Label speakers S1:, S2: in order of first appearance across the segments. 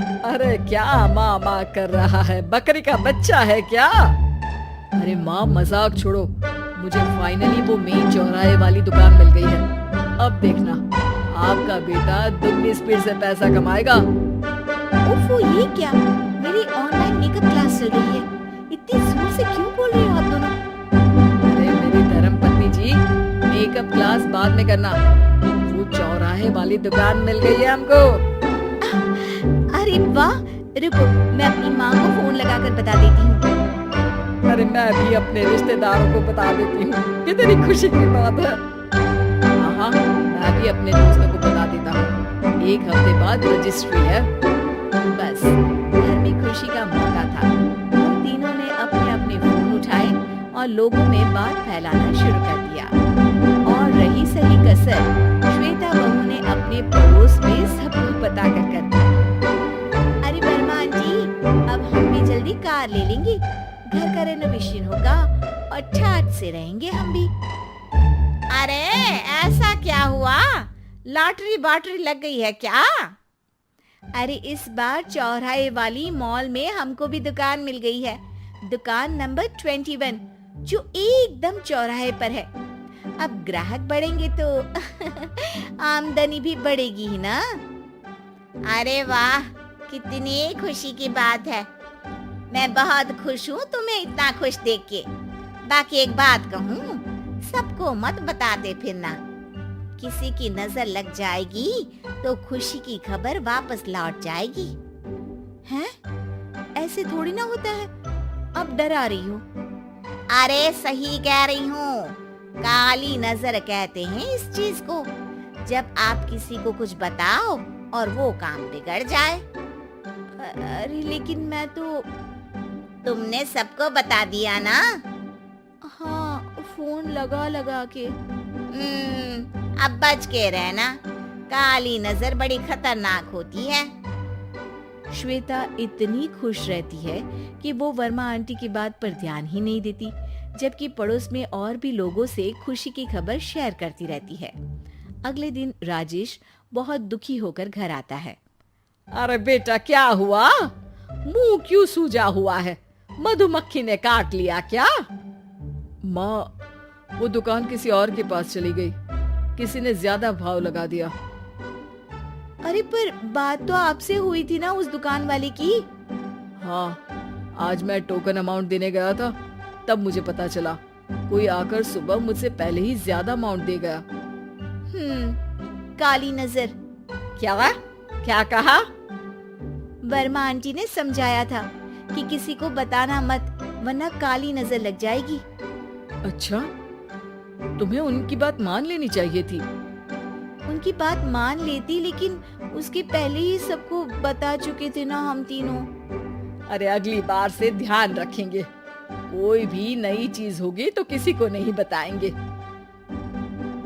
S1: अरे क्या माँ माँ कर रहा है, बकरी का बच्चा है क्या? अरे माँ मजाक छोड़ो, मुझे फाइनली वो मेन चौराहे वाली दुकान मिल गई है। अब देखना, आपका बेटा दुगनी स्पीड से पैसा कमाएगा।
S2: ओफो, ये क्या? मेरी ऑनलाइन मेकअप क्लास चल रही है। इतनी जोर से क्यों बोल रहे हो आप दोनों?
S1: अरे मेरी धर्म पत्नी जी, मेकअप क्लास बाद में करना, वो चौराहे वाली दुकान मिल गई है हमको।
S2: अरे वाह, रुको, मैं अपनी माँ को फोन लगाकर बता देती हूँ।
S1: अरे मैं भी अपने रिश्तेदारों को बता देती हूँ, कितनी खुशी की बात है। हाँ हाँ, मैं भी अपने दोस्तों को बता देता हूँ, एक हफ्ते बाद रजिस्ट्री है।
S2: बस, घर में खुशी का मौका था। उन तीनों ने अपने अपने फोन उठाए और लोगों में बात फैलाना शुरू कर दिया। और रही सही कसर, श्वेता बहू ने अपने पड़ोस में सबको बताकर कर दी। अरे वर्मा आंटी, अब हम भी जल्दी कार ले लेंगे, घर का रेनोवेशन होगा और ठाट से रहेंगे हम भी। अरे ऐसा क्या हुआ? लॉटरी बाटरी लग गई है क्या? अरे इस बार चौराहे वाली मॉल में हमको भी दुकान मिल गई है, दुकान नंबर 21, जो एकदम चौराहे पर है। अब ग्राहक बढ़ेंगे तो आमदनी भी बढ़ेगी ही ना। अरे वाह, कितनी खुशी की बात है। मैं बहुत खुश हूँ तुम्हें इतना खुश देख के। बाकी एक बात कहूँ, सबको मत बताते फिरना, किसी की नजर लग जाएगी तो खुशी की खबर वापस लौट जाएगी। हैं? ऐसे थोड़ी ना होता है। अब डरा रही हो। अरे सही कह रही हूँ, काली नजर कहते हैं इस चीज को, जब आप किसी को कुछ बताओ और वो काम बिगड़ जाए। अरे लेकिन मैं तो... तुमने सबको बता दिया ना? हाँ, फोन लगा लगा के। अब बच के रहना, काली नजर बड़ी खतरनाक होती है। श्वेता इतनी खुश रहती है कि वो वर्मा आंटी की बात पर ध्यान ही नहीं देती, जबकि पड़ोस में और भी लोगों से खुशी की खबर शेयर करती रहती है। अगले दिन राजेश बहुत दुखी होकर घर आता है।
S1: अरे बेटा क्या हुआ, मुंह क्यों सूजा हुआ है, मधुमक्खी ने काट लिया क्या? माँ, वो दुकान किसी और के पास चली गई, किसी ने ज्यादा भाव लगा दिया।
S2: अरे पर बात तो आपसे हुई थी ना उस दुकान वाले की।
S1: हाँ, आज मैं टोकन अमाउंट देने गया था, तब मुझे पता चला, कोई आकर सुबह मुझसे पहले ही ज्यादा अमाउंट दे गया।
S2: काली नजर।
S1: क्या क्या कहा?
S2: वर्मा आंटी ने समझाया था कि किसी को बताना मत, वरना काली नजर लग जाएगी।
S1: अच्छा, तुम्हें उनकी बात मान लेनी चाहिए थी।
S2: उनकी बात मान लेती, लेकिन उसके पहले ही सबको बता चुके थे ना हम तीनों।
S1: अरे अगली बार से ध्यान रखेंगे, कोई भी नई चीज होगी तो किसी को नहीं बताएंगे।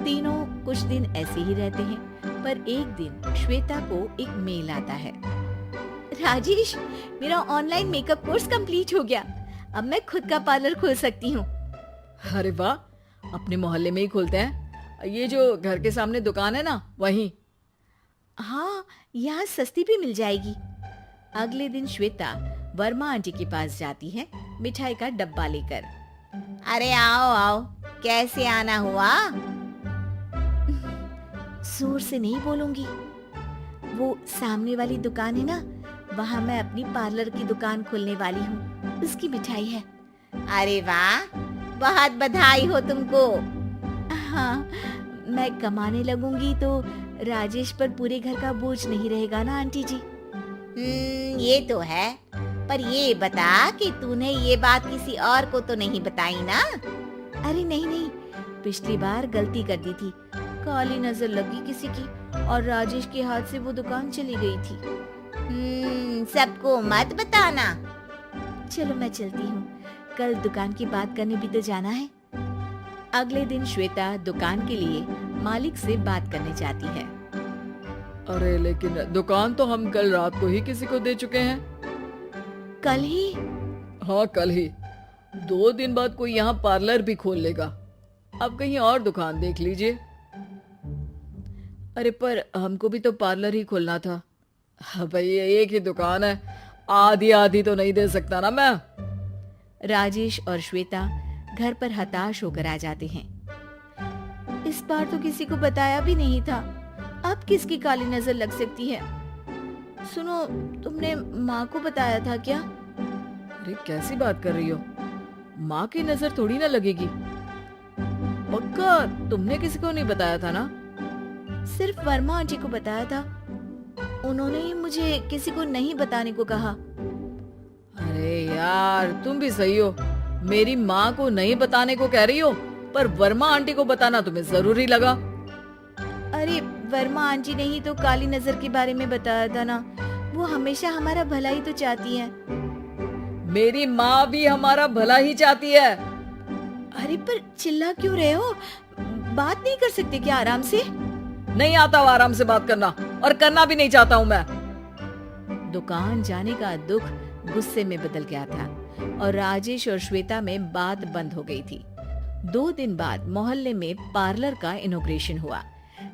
S2: तीनों कुछ दिन ऐसे ही रहते हैं, पर एक दिन श्वेता को एक मेल आता है। राजेश, मेरा ऑनलाइन मेकअप कोर्स कंप्लीट हो गया, अब मैं खुद का पार्लर खोल सकती हूँ।
S1: अरे वाह, अपने मोहल्ले में ही खोलते हैं, ये जो घर के सामने दुकान है ना, वहीं।
S2: हाँ, यहाँ सस्ती भी मिल जाएगी। अगले दिन श्वेता वर्मा आंटी के पास जाती है मिठाई का डब्बा लेकर। अरे आओ आओ, कैसे आना हुआ? जोर से नहीं बोलूंगी। वो सामने वाली दुकान है ना, वहाँ मैं अपनी पार्लर की दुकान खोलने वाली हूँ, उसकी मिठाई है। अरे वाह, बहुत बधाई हो तुमको। हाँ, मैं कमाने लगूंगी तो राजेश पर पूरे घर का बोझ नहीं रहेगा ना आंटी जी। ये तो है, पर ये बता कि तूने ये बात किसी और को तो नहीं बताई ना? अरे नहीं नहीं, पिछली बार गलती कर दी थी, काली नजर लगी किसी की और राजेश के हाथ से वो दुकान चली गई थी। सबको मत बताना। चलो मैं चलती हूँ, कल दुकान की बात करने भी तो जाना है। अगले दिन श्वेता दुकान के लिए मालिक से बात करने जाती है।
S1: अरे लेकिन दुकान तो हम कल रात को ही किसी को दे चुके हैं।
S2: कल ही?
S1: हाँ कल ही, 2 दिन बाद कोई यहाँ पार्लर भी खोल लेगा, अब कहीं और दुकान देख लीजिए। अरे पर हमको भी तो पार्लर ही खोलना था। भाई एक ही दुकान है, आधी आधी तो नहीं दे सकता ना मैं।
S2: राजेश और श्वेता घर पर हताश होकर आ जाते हैं। इस बार तो किसी को बताया भी नहीं था, अब किसकी काली नजर लग सकती है। सुनो, तुमने माँ को बताया था क्या?
S1: अरे कैसी बात कर रही हो, माँ की नजर थोड़ी ना लगेगी। पक्का तुमने किसी को नहीं बताया था ना?
S2: सिर्फ वर्मा आंटी को बताया था, उन्होंने ही मुझे किसी को नहीं बताने को कहा।
S1: अरे यार तुम भी सही हो, मेरी माँ को नहीं बताने को कह रही हो, पर वर्मा आंटी को बताना तुम्हें जरूरी लगा।
S2: अरे वर्मा आंटी ने ही तो काली नजर के बारे में बताया था ना, वो हमेशा हमारा भला ही तो चाहती है।
S1: मेरी माँ भी हमारा भला ही चाहती है।
S2: अरे पर चिल्ला क्यों रहे हो, बात नहीं कर सकते क्या आराम से?
S1: नहीं आता वो आराम से बात करना, और करना भी नहीं चाहता हूँ मैं।
S2: दुकान जाने का दुख गुस्से में बदल गया था और राजेश और श्वेता में बात बंद हो गई थी। 2 दिन बाद मोहल्ले में पार्लर का इनॉग्रेशन हुआ,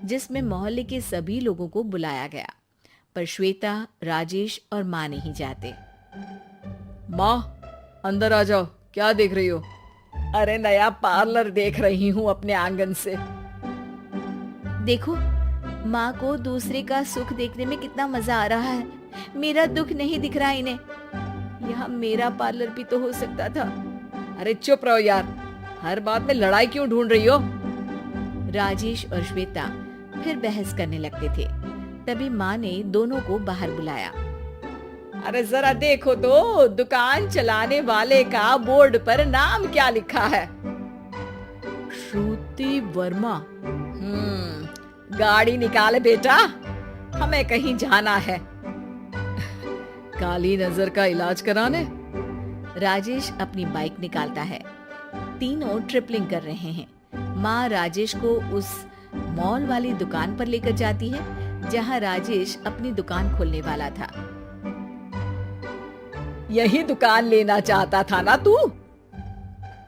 S2: जिसमें मोहल्ले के सभी लोगों को बुलाया गया, पर श्वेता, राजेश और माँ नहीं जाते।
S1: माँ अंदर आ जाओ, क्या देख रही हो? अरे नया पार्लर देख रही हूँ अपने आंगन से।
S2: देखो, माँ को दूसरे का सुख देखने में कितना मजा आ रहा है, मेरा दुख नहीं दिख रहा इन्हें। यहाँ मेरा पार्लर भी तो हो सकता था।
S1: अरे चुप रहो यार, हर बात में लड़ाई क्यों ढूंढ रही हो?
S2: राजेश और श्वेता फिर बहस करने लगते थे। तभी माँ ने दोनों को बाहर बुलाया।
S1: अरे जरा देखो तो, दुकान चलाने वाले का बोर्ड पर नाम क्या लिखा है? श्रुति वर्मा। गाड़ी निकाल बेटा, हमें कहीं जाना है। काली नजर का इलाज कराने?
S2: राजेश अपनी बाइक निकालता है। तीनों ट्रिपलिंग कर रहे हैं। माँ राजेश को उस मॉल वाली दुकान पर लेकर जाती है जहाँ राजेश अपनी दुकान खोलने वाला था।
S1: यही दुकान लेना चाहता था ना तू?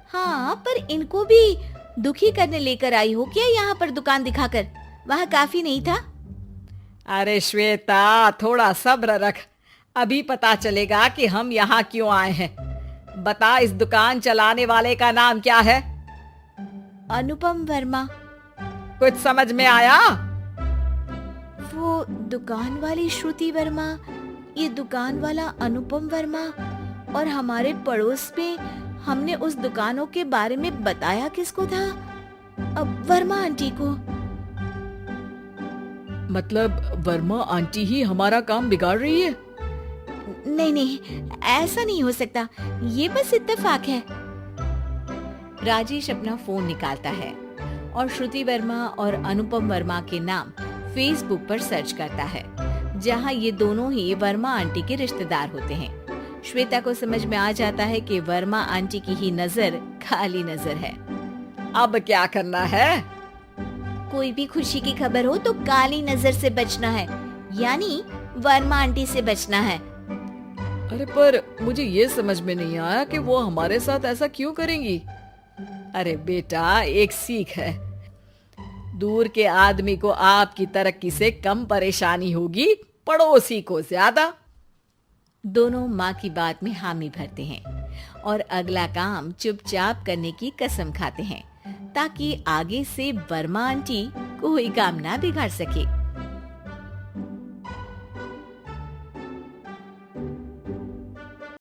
S2: हाँ, पर इनको भी दुखी करने लेकर आई हो क्या यहाँ पर दुकान दिखाकर? वहाँ काफी नहीं था?
S1: अरे श्वेता, थोड़ा सब्र रख, अभी पता चलेगा कि हम यहाँ क्यों आए हैं। बता, इस दुकान चलाने वाले का नाम क्या है?
S2: अनुपम वर्मा।
S1: कुछ समझ में आया?
S2: वो दुकान वाली श्रुति वर्मा, ये दुकान वाला अनुपम वर्मा, और हमारे पड़ोस में हमने उस दुकानों के बारे में बताया किसको था? अब वर्मा आंटी को।
S1: मतलब वर्मा आंटी ही हमारा काम बिगाड़ रही है?
S2: नहीं नहीं, ऐसा नहीं हो सकता, ये बस इत्तेफाक है। राजेश अपना फोन निकालता है और श्रुति वर्मा और अनुपम वर्मा के नाम फेसबुक पर सर्च करता है, जहां ये दोनों ही वर्मा आंटी के रिश्तेदार होते हैं। श्वेता को समझ में आ जाता है कि वर्मा आंटी की ही नजर काली नजर है।
S1: अब क्या करना है?
S2: कोई भी खुशी की खबर हो तो काली नजर से बचना है, यानी वर्मा आंटी से बचना है।
S1: अरे पर मुझे ये समझ में नहीं आया कि वो हमारे साथ ऐसा क्यों करेंगी। अरे बेटा, एक सीख है, दूर के आदमी को आपकी तरक्की से कम परेशानी होगी, पड़ोसी को ज्यादा।
S2: दोनों माँ की बात में हामी भरते हैं और अगला काम चुपचाप करने की कसम खाते हैं, ताकि आगे से वर्मा आंटी कोई काम ना बिगाड़ सके।